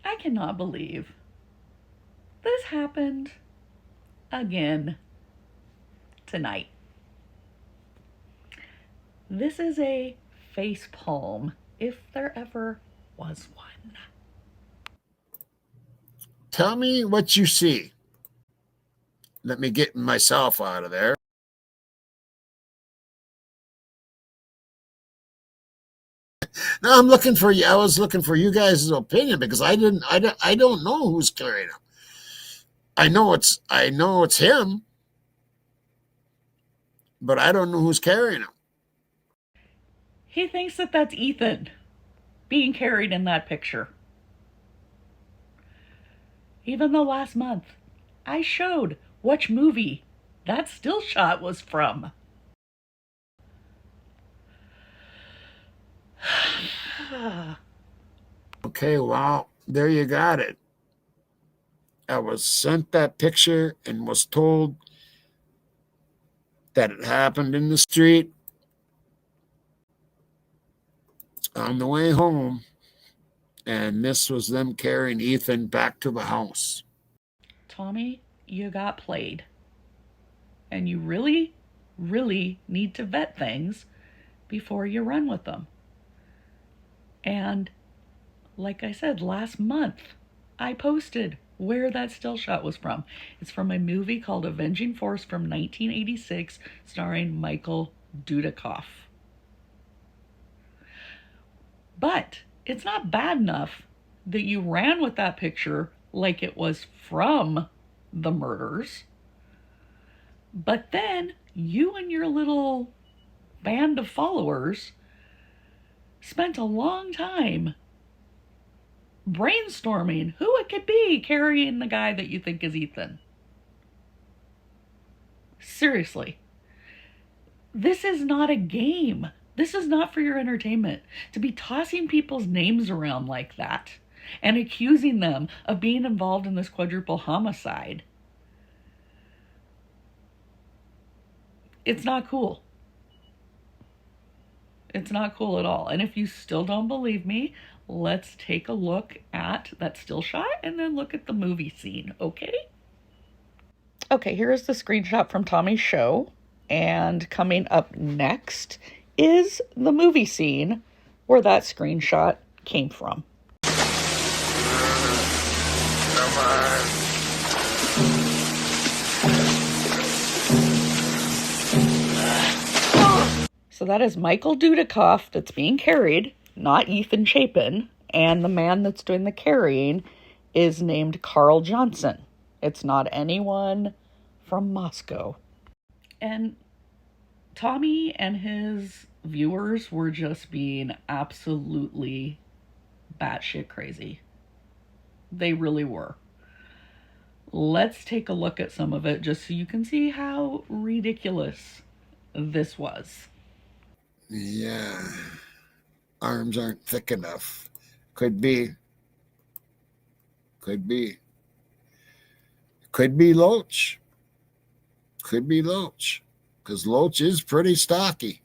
I cannot believe this happened again tonight. This is a face palm, if there ever was one. Tell me what you see. Let me get myself out of there. No, I'm looking for you. I was looking for you guys' opinion because I don't know who's carrying him. I know it's him, but I don't know who's carrying him. He thinks that that's Ethan being carried in that picture. Even though last month I showed which movie that still shot was from. Okay, well, there you got it. I was sent that picture and was told that it happened in the street on the way home, and this was them carrying Ethan back to the house. Tommy, you got played. And you really, really need to vet things before you run with them. And like I said, last month, I posted where that still shot was from. It's from a movie called Avenging Force from 1986, starring Michael Dudikoff. But it's not bad enough that you ran with that picture like it was from the murders. But then you and your little band of followers spent a long time brainstorming who it could be carrying the guy that you think is Ethan. Seriously. This is not a game. This is not for your entertainment. To be tossing people's names around like that and accusing them of being involved in this quadruple homicide. It's not cool. It's not cool at all. And if you still don't believe me, let's take a look at that still shot and then look at the movie scene, okay? Okay, here is the screenshot from Tommy's show. And coming up next is the movie scene where that screenshot came from. Come on. So that is Michael Dudikoff that's being carried, not Ethan Chapin. And the man that's doing the carrying is named Carl Johnson. It's not anyone from Moscow. And Tommy and his viewers were just being absolutely batshit crazy. They really were. Let's take a look at some of it just so you can see how ridiculous this was. Yeah. Arms aren't thick enough. Could be. Could be. Could be Loach. Could be Loach. Because Loach is pretty stocky.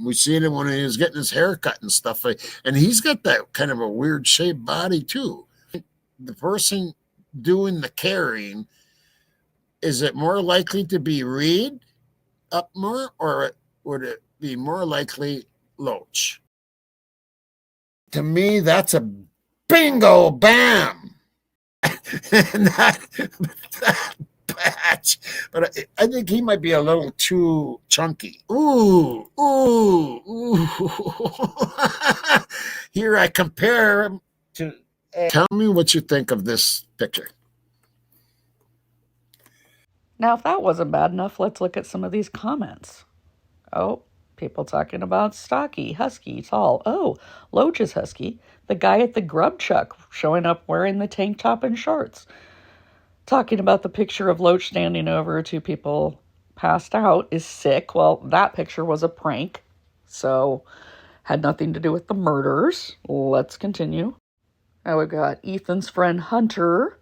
We seen him when he was getting his hair cut and stuff. And he's got that kind of a weird shaped body too. The person doing the carrying, is it more likely to be Reed up more, or would it be more likely Loach? To me, that's a bingo bam. that batch. But I think he might be a little too chunky. Ooh. Here I compare him to. Tell me what you think of this picture. Now, if that wasn't bad enough, let's look at some of these comments. Oh, people talking about stocky, husky, tall. Oh, Loach is husky. The guy at the grub chuck showing up wearing the tank top and shorts. Talking about the picture of Loach standing over two people passed out is sick. Well, that picture was a prank, so had nothing to do with the murders. Let's continue. Now we've got Ethan's friend Hunter.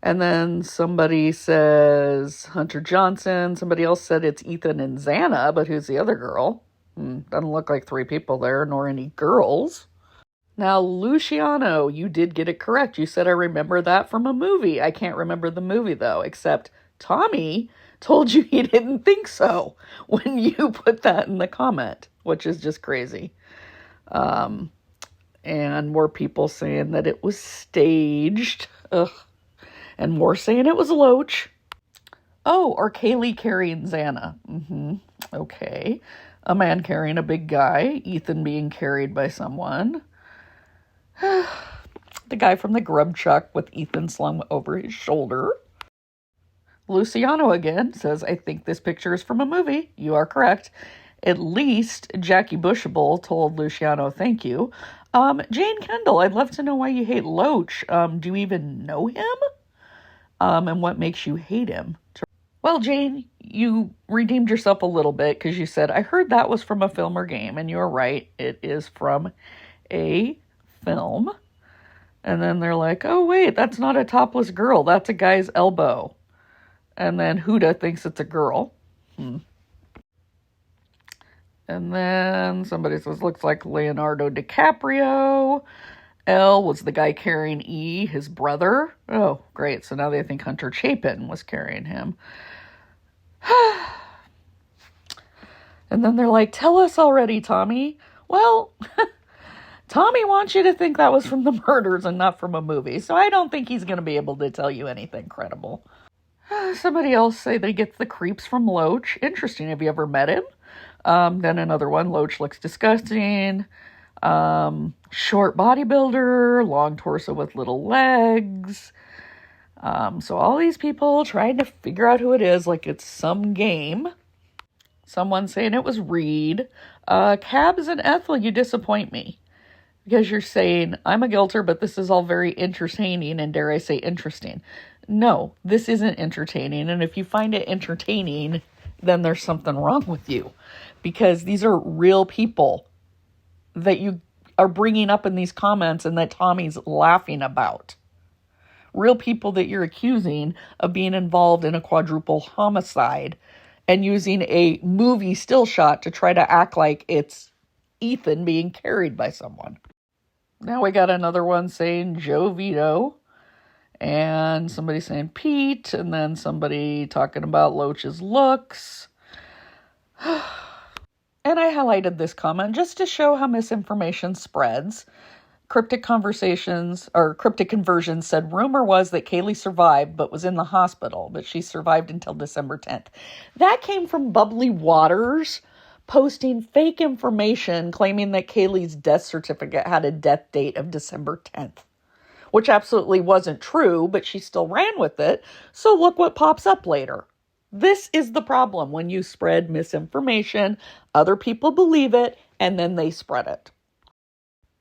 And then somebody says Hunter Johnson. Somebody else said it's Ethan and Xana, but who's the other girl? Doesn't look like three people there, nor any girls. Now, Luciano, you did get it correct. You said I remember that from a movie. I can't remember the movie, though, except Tommy told you he didn't think so when you put that in the comment, which is just crazy. And more people saying that it was staged. Ugh. And more saying it was Loach. Oh, or Kaylee carrying Xana. Okay. A man carrying a big guy. Ethan being carried by someone. The guy from the grub chuck with Ethan slung over his shoulder. Luciano again says, I think this picture is from a movie. You are correct. At least Jackie Bushable told Luciano, thank you. Jane Kendall, I'd love to know why you hate Loach. Do you even know him? And what makes you hate him? Well, Jane, you redeemed yourself a little bit because you said, I heard that was from a film or game. And you're right. It is from a film. And then they're like, oh, wait, that's not a topless girl. That's a guy's elbow. And then Huda thinks it's a girl. And then somebody says, looks like Leonardo DiCaprio. L was the guy carrying E, his brother. Oh, great. So now they think Hunter Chapin was carrying him. And then they're like, tell us already, Tommy. Well, Tommy wants you to think that was from the murders and not from a movie. So I don't think he's going to be able to tell you anything credible. Somebody else say they get the creeps from Loach. Interesting. Have you ever met him? Then another one, Loach looks disgusting. Short bodybuilder, long torso with little legs. So all these people trying to figure out who it is like it's some game. Someone saying it was Reed. Cabs and Ethel, you disappoint me. Because you're saying, I'm a guilter, but this is all very entertaining and dare I say interesting. No, this isn't entertaining. And if you find it entertaining, then there's something wrong with you. Because these are real people that you are bringing up in these comments and that Tommy's laughing about. Real people that you're accusing of being involved in a quadruple homicide and using a movie still shot to try to act like it's Ethan being carried by someone. Now we got another one saying Joe Vito. And somebody saying Pete. And then somebody talking about Loach's looks. And I highlighted this comment just to show how misinformation spreads. Cryptic Conversions said rumor was that Kaylee survived but was in the hospital, but she survived until December 10th. That came from Bubbly Waters posting fake information claiming that Kaylee's death certificate had a death date of December 10th, which absolutely wasn't true, but she still ran with it. So look what pops up later. This is the problem when you spread misinformation, other people believe it, and then they spread it.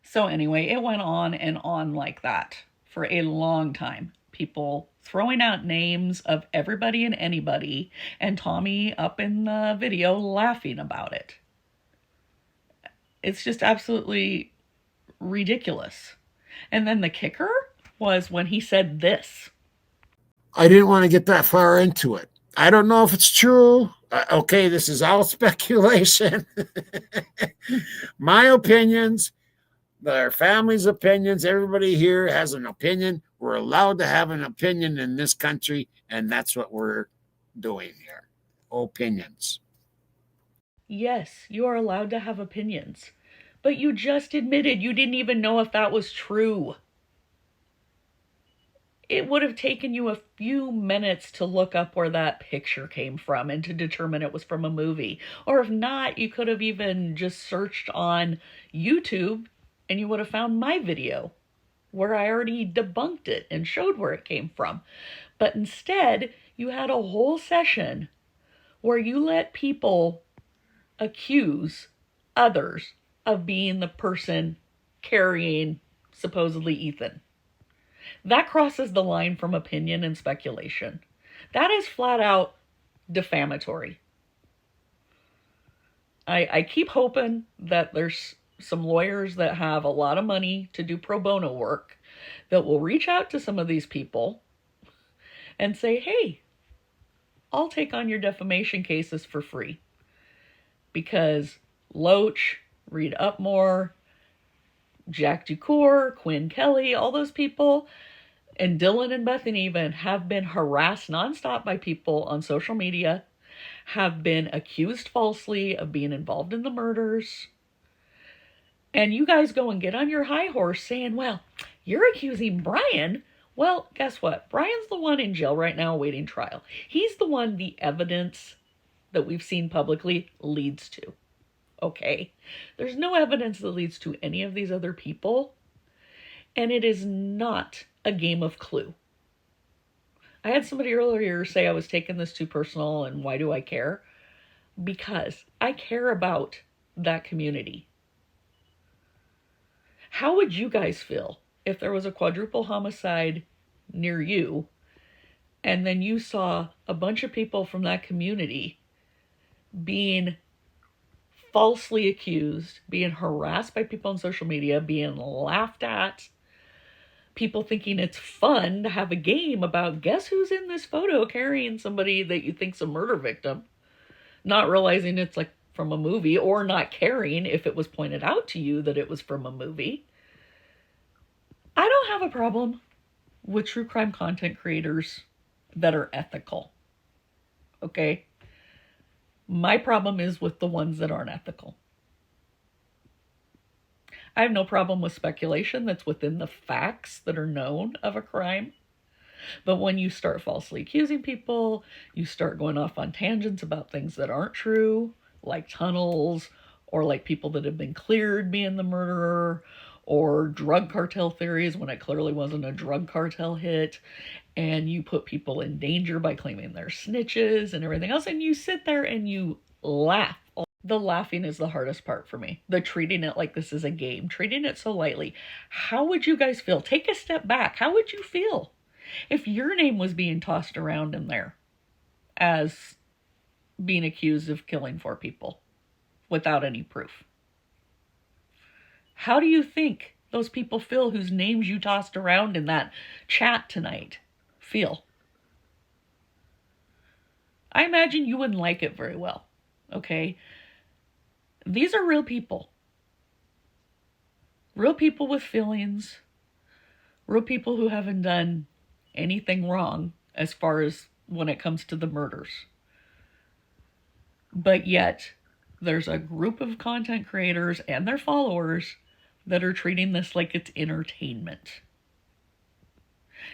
So anyway, it went on and on like that for a long time. People throwing out names of everybody and anybody, and Tommy up in the video laughing about it. It's just absolutely ridiculous. And then the kicker was when he said this. I didn't want to get that far into it. I don't know if it's true. Okay, this is all speculation. My opinions, their family's opinions, everybody here has an opinion. We're allowed to have an opinion in this country, and that's what we're doing here. Opinions. Yes, you are allowed to have opinions. But you just admitted you didn't even know if that was true. It would have taken you a few minutes to look up where that picture came from and to determine it was from a movie. Or if not, you could have even just searched on YouTube and you would have found my video where I already debunked it and showed where it came from. But instead, you had a whole session where you let people accuse others of being the person carrying supposedly Ethan. That crosses the line from opinion and speculation. That is flat out defamatory. I keep hoping that there's some lawyers that have a lot of money to do pro bono work that will reach out to some of these people and say, hey, I'll take on your defamation cases for free. Because Loach, Reed Upmore, Jack Ducour, Quinn Kelly, all those people, and Dylan and Bethany even have been harassed nonstop by people on social media, have been accused falsely of being involved in the murders. And you guys go and get on your high horse saying, well, you're accusing Brian. Well, guess what? Brian's the one in jail right now awaiting trial. He's the one the evidence that we've seen publicly leads to. Okay? There's no evidence that leads to any of these other people. And it is not a game of Clue. I had somebody earlier say I was taking this too personal and why do I care? Because I care about that community. How would you guys feel if there was a quadruple homicide near you and then you saw a bunch of people from that community being falsely accused, being harassed by people on social media, being laughed at, people thinking it's fun to have a game about guess who's in this photo carrying somebody that you think's a murder victim, not realizing it's like from a movie, or not caring if it was pointed out to you that it was from a movie. I don't have a problem with true crime content creators that are ethical. Okay? My problem is with the ones that aren't ethical. I have no problem with speculation that's within the facts that are known of a crime. But when you start falsely accusing people, you start going off on tangents about things that aren't true, like tunnels, or like people that have been cleared being the murderer, or drug cartel theories when it clearly wasn't a drug cartel hit, and you put people in danger by claiming they're snitches and everything else, and you sit there and you laugh. The laughing is the hardest part for me. The treating it like this is a game, treating it so lightly. How would you guys feel? Take a step back. How would you feel if your name was being tossed around in there as being accused of killing 4 people without any proof? How do you think those people feel whose names you tossed around in that chat tonight feel? I imagine you wouldn't like it very well, okay? These are real people. Real people with feelings. Real people who haven't done anything wrong as far as when it comes to the murders. But yet, there's a group of content creators and their followers that are treating this like it's entertainment.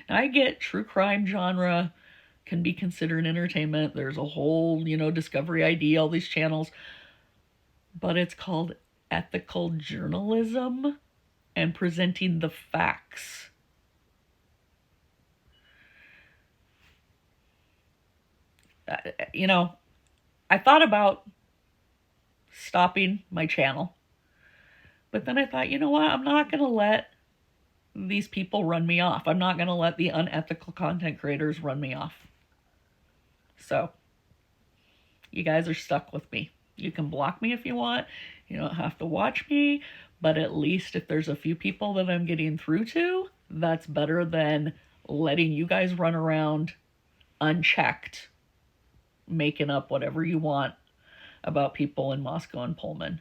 Now, I get true crime genre can be considered entertainment. There's a whole, Discovery ID, all these channels. But it's called ethical journalism and presenting the facts. I thought about stopping my channel. But then I thought, you know what? I'm not going to let these people run me off. I'm not going to let the unethical content creators run me off. So, you guys are stuck with me. You can block me if you want. You don't have to watch me. But at least if there's a few people that I'm getting through to, that's better than letting you guys run around unchecked, making up whatever you want about people in Moscow and Pullman,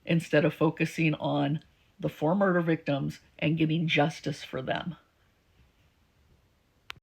instead of focusing on the 4 murder victims and getting justice for them.